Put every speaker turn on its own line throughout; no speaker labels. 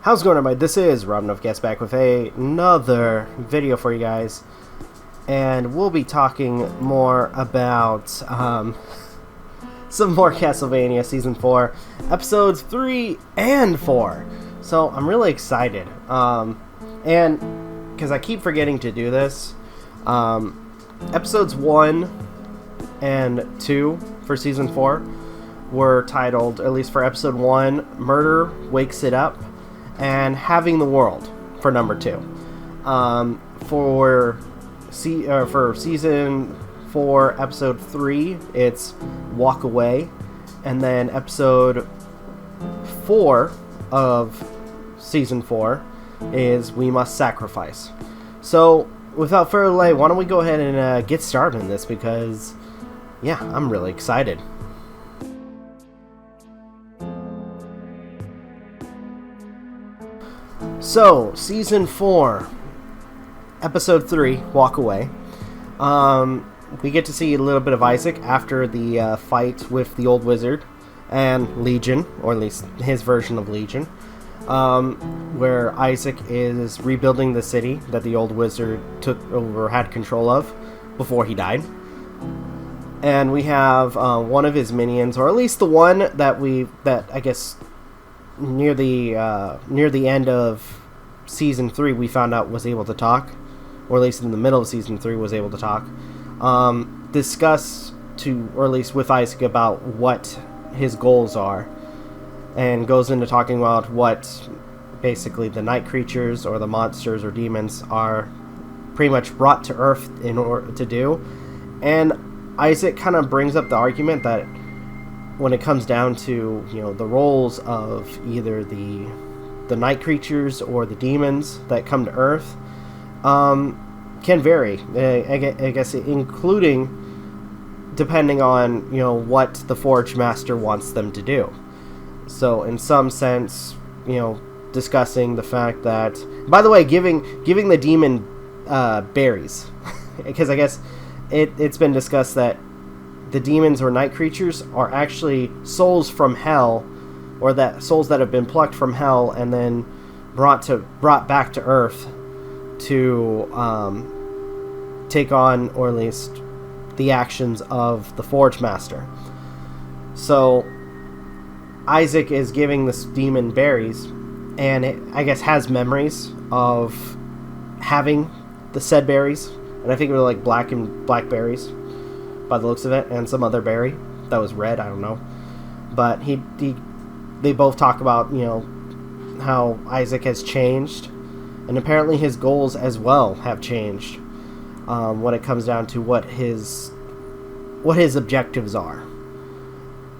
How's it going, everybody? This is Novakast back with another video for you guys, and we'll be talking more about some more Castlevania Season 4, Episodes 3 and 4. So I'm really excited, and because I keep forgetting to do this, Episodes 1 and 2 for Season 4 were titled, at least for Episode 1, Murder Wakes It Up, and Having the World for number 2. For Season 4, Episode 3, it's Walk Away, and then Episode 4 of Season 4 is We Must Sacrifice. So, without further delay, why don't we go ahead and get started in this, because, yeah, I'm really excited. So, Season 4, Episode 3, Walk Away. We get to see a little bit of Isaac after the fight with the old wizard and Legion, or at least his version of Legion, where Isaac is rebuilding the city that the old wizard took over, had control of, before he died. And we have one of his minions, or at least the one that I guess near the end of Season 3 we found out was able to talk, or at least in the middle of Season 3 was able to talk, discuss to, or at least with Isaac, about what his goals are, and goes into talking about what basically the night creatures or the monsters or demons are pretty much brought to Earth in order to do. And Isaac kind of brings up the argument that when it comes down to, you know, the roles of either the night creatures or the demons that come to Earth, can vary. I guess including depending on, you know, what the Forge Master wants them to do. So in some sense, you know, discussing the fact that, by the way, giving the demon berries, because I guess it's been discussed that the demons or night creatures are actually souls from hell, or that souls that have been plucked from hell and then brought back to Earth to take on, or at least the actions of the Forge Master. So Isaac is giving this demon berries, and it, I guess, has memories of having the said berries, and I think it was like blackberries by the looks of it, and some other berry that was red, I don't know. But they both talk about, you know, how Isaac has changed, and apparently his goals as well have changed, when it comes down to what his objectives are.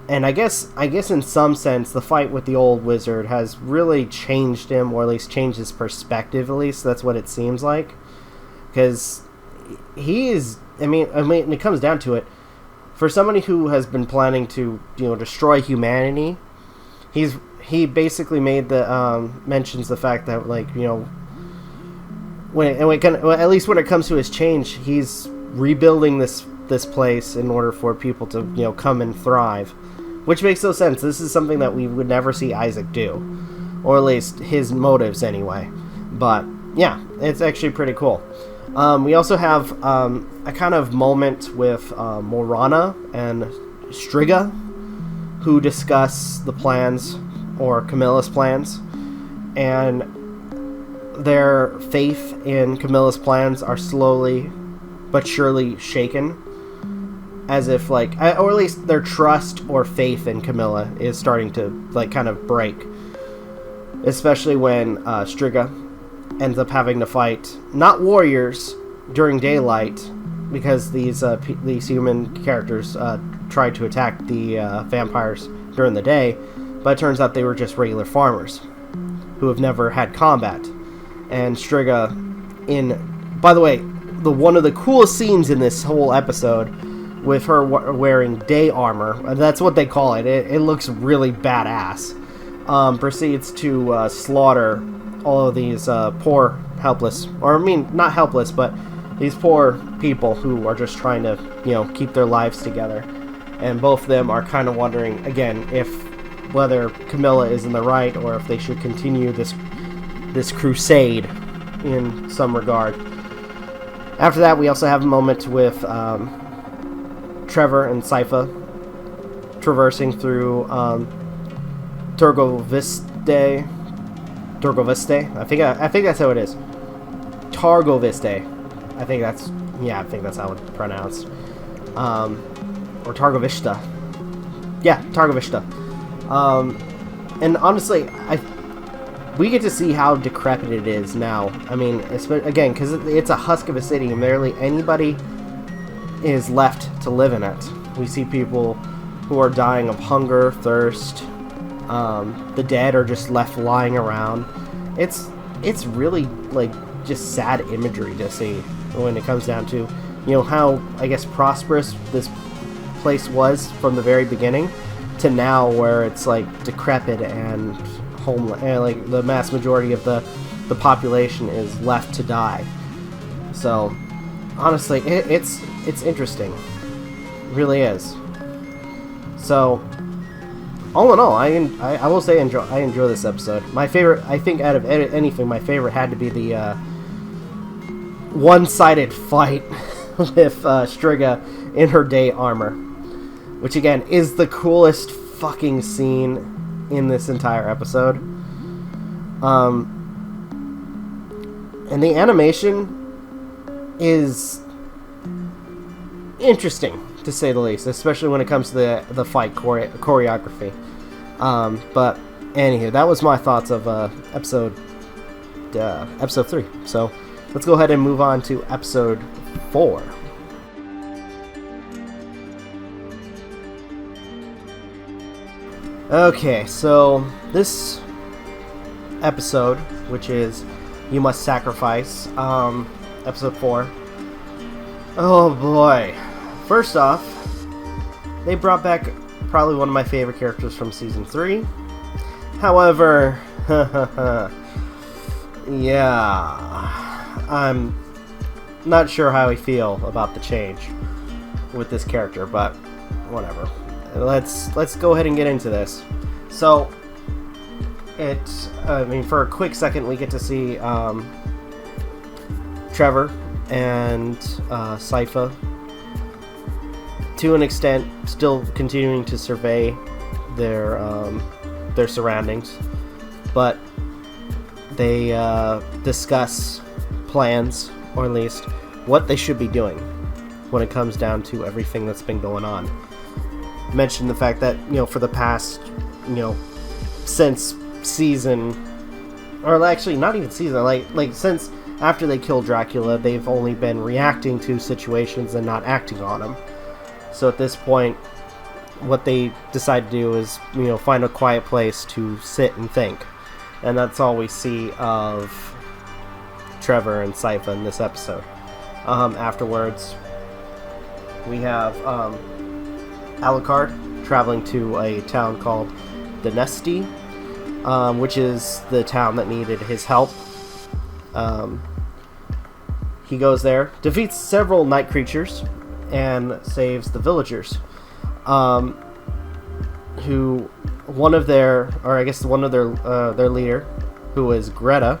And I guess in some sense the fight with the old wizard has really changed him, or at least changed his perspective. At least that's what it seems like, because he is. I mean, when it comes down to it, for somebody who has been planning to, you know, destroy humanity, he basically made the mentions the fact that, like, you know, at least when it comes to his change, he's rebuilding this place in order for people to, you know, come and thrive, which makes no sense. This is something that we would never see Isaac do, or at least his motives anyway. But yeah, it's actually pretty cool. We also have a kind of moment with Morana and Striga, who discuss the plans, or Camilla's plans, and their faith in Camilla's plans are slowly but surely shaken, as if, like, or at least their trust or faith in Camilla is starting to, like, kind of break, especially when Striga ends up having to fight not warriors during daylight, because these human characters tried to attack the vampires during the day, but it turns out they were just regular farmers who have never had combat. And Striga, by the way, one of the coolest scenes in this whole episode, with her wearing day armor, that's what they call it. It looks really badass. Proceeds to slaughter all of these poor, helpless, or I mean, not helpless, but these poor people who are just trying to, you know, keep their lives together. And both of them are kind of wondering, again, if whether Camilla is in the right, or if they should continue this this crusade in some regard. After that, we also have a moment with Trevor and Sypha traversing through Turgoviste. I think that's how it is. Targoviste. I think that's how it's pronounced. Or Targovishta. Yeah, Targovishta. And honestly, we get to see how decrepit it is now. I mean, again, because it's a husk of a city, and barely anybody is left to live in it. We see people who are dying of hunger, thirst. The dead are just left lying around. It's really, like, just sad imagery to see when it comes down to, how, I guess, prosperous this place was from the very beginning to now, where it's, like, decrepit and homeless, and, like, the mass majority of the population is left to die. So, honestly, it's interesting. It really is. So, all in all, I will say I enjoy this episode. My favorite, I think, out of anything, my favorite had to be the one-sided fight with Striga in her day armor, which again is the coolest fucking scene in this entire episode. And the animation is interesting, to say the least, especially when it comes to the fight choreography. But anywho, that was my thoughts of episode 3. So let's go ahead and move on to episode 4. Okay, so this episode, which is You Must Sacrifice, episode 4. Oh boy. First off, they brought back probably one of my favorite characters from season 3. However, yeah, I'm not sure how I feel about the change with this character, but whatever. Let's go ahead and get into this. So, for a quick second, we get to see Trevor and Sypha, to an extent, still continuing to survey their surroundings, but they discuss plans, or at least what they should be doing when it comes down to everything that's been going on. Mention the fact that, for the past, since season, or actually not even season, like since after they killed Dracula, they've only been reacting to situations and not acting on them. So at this point, what they decide to do is, find a quiet place to sit and think. And that's all we see of Trevor and Sypha in this episode. Afterwards, we have Alucard traveling to a town called Denesti, which is the town that needed his help. He goes there, defeats several night creatures, and saves the villagers. Who one of their leader, who is Greta,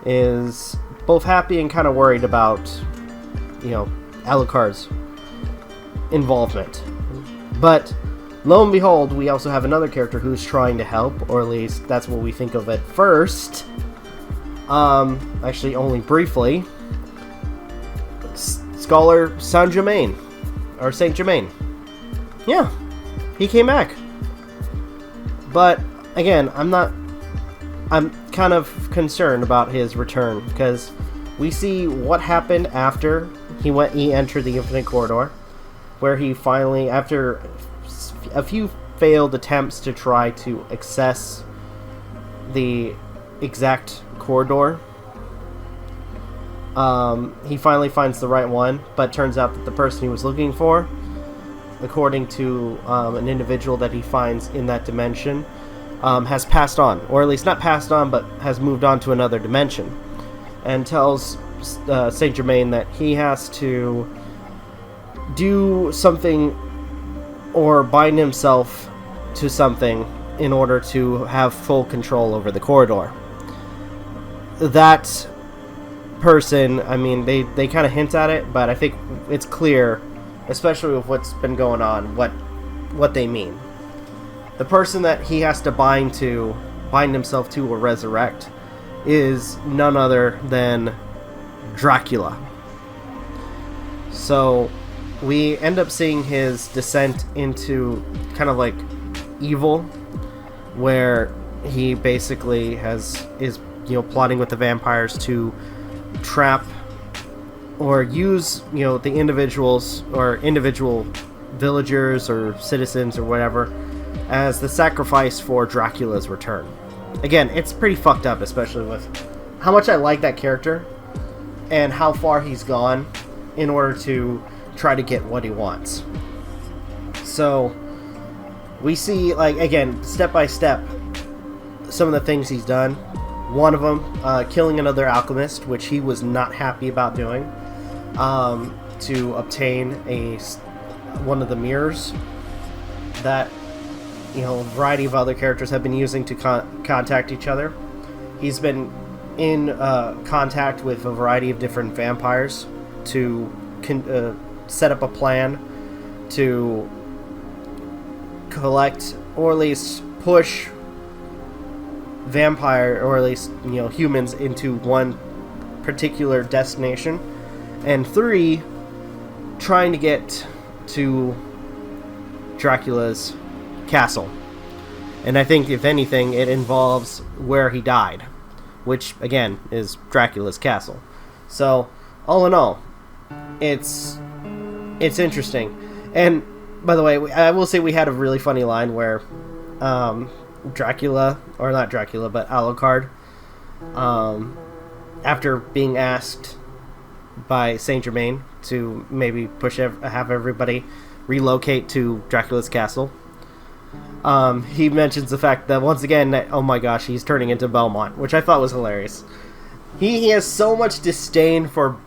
is both happy and kind of worried about, Alucard's involvement. But lo and behold, we also have another character who's trying to help, or at least that's what we think of at first. Actually, only briefly. Scholar Saint-Germain. Or Saint-Germain. Yeah, he came back. But, again, I'm kind of concerned about his return, because we see what happened after he entered the Infinite Corridor, where he finally, after a few failed attempts to try to access the exact corridor, he finally finds the right one, but turns out that the person he was looking for, according to an individual that he finds in that dimension, has passed on, or at least not passed on, but has moved on to another dimension, and tells Saint Germain that he has to do something or bind himself to something in order to have full control over the corridor. that person, I mean, they kind of hint at it, but I think it's clear, especially with what's been going on, what they mean. The person that he has to bind himself to or resurrect is none other than Dracula. So we end up seeing his descent into kind of like evil, where he basically is plotting with the vampires to trap or use the individuals or individual villagers or citizens or whatever as the sacrifice for Dracula's return. Again, it's pretty fucked up, especially with how much I like that character and how far he's gone in order to try to get what he wants. So we see, like, again, step by step, some of the things he's done. One of them, killing another alchemist, which he was not happy about doing, to obtain one of the mirrors that a variety of other characters have been using to contact each other. He's been in contact with a variety of different vampires to set up a plan to collect, or at least push vampire, or at least humans, into one particular destination, and 3, trying to get to Dracula's castle. And I think, if anything, it involves where he died, which again is Dracula's castle. So all in all, it's interesting. And by the way, I will say we had a really funny line where Dracula, or not Dracula, but Alucard, after being asked by Saint Germain to maybe have everybody relocate to Dracula's castle, he mentions the fact that once again that, oh my gosh, he's turning into Belmont, which I thought was hilarious. He has so much disdain for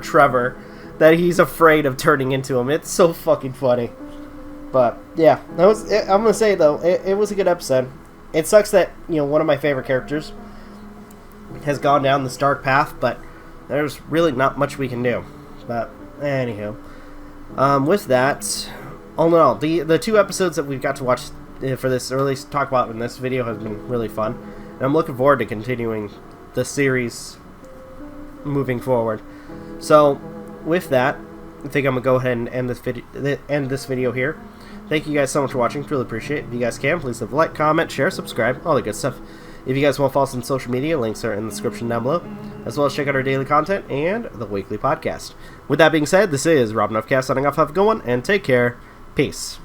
Trevor that he's afraid of turning into him. It's so fucking funny. But yeah, I'm gonna say though, it was a good episode. It sucks that one of my favorite characters has gone down this dark path, but there's really not much we can do. But anywho, with that, all in all, the 2 episodes that we've got to watch for this, or at least talk about in this video, has been really fun, and I'm looking forward to continuing the series moving forward. So with that, I think I'm gonna go ahead and end this video here. Thank you guys so much for watching. Really appreciate it. If you guys can, please leave a like, comment, share, subscribe, all the good stuff. If you guys want to follow us on social media, links are in the description down below, as well as check out our daily content and the weekly podcast. With that being said, this is Novakast signing off. Have a good one, and take care. Peace.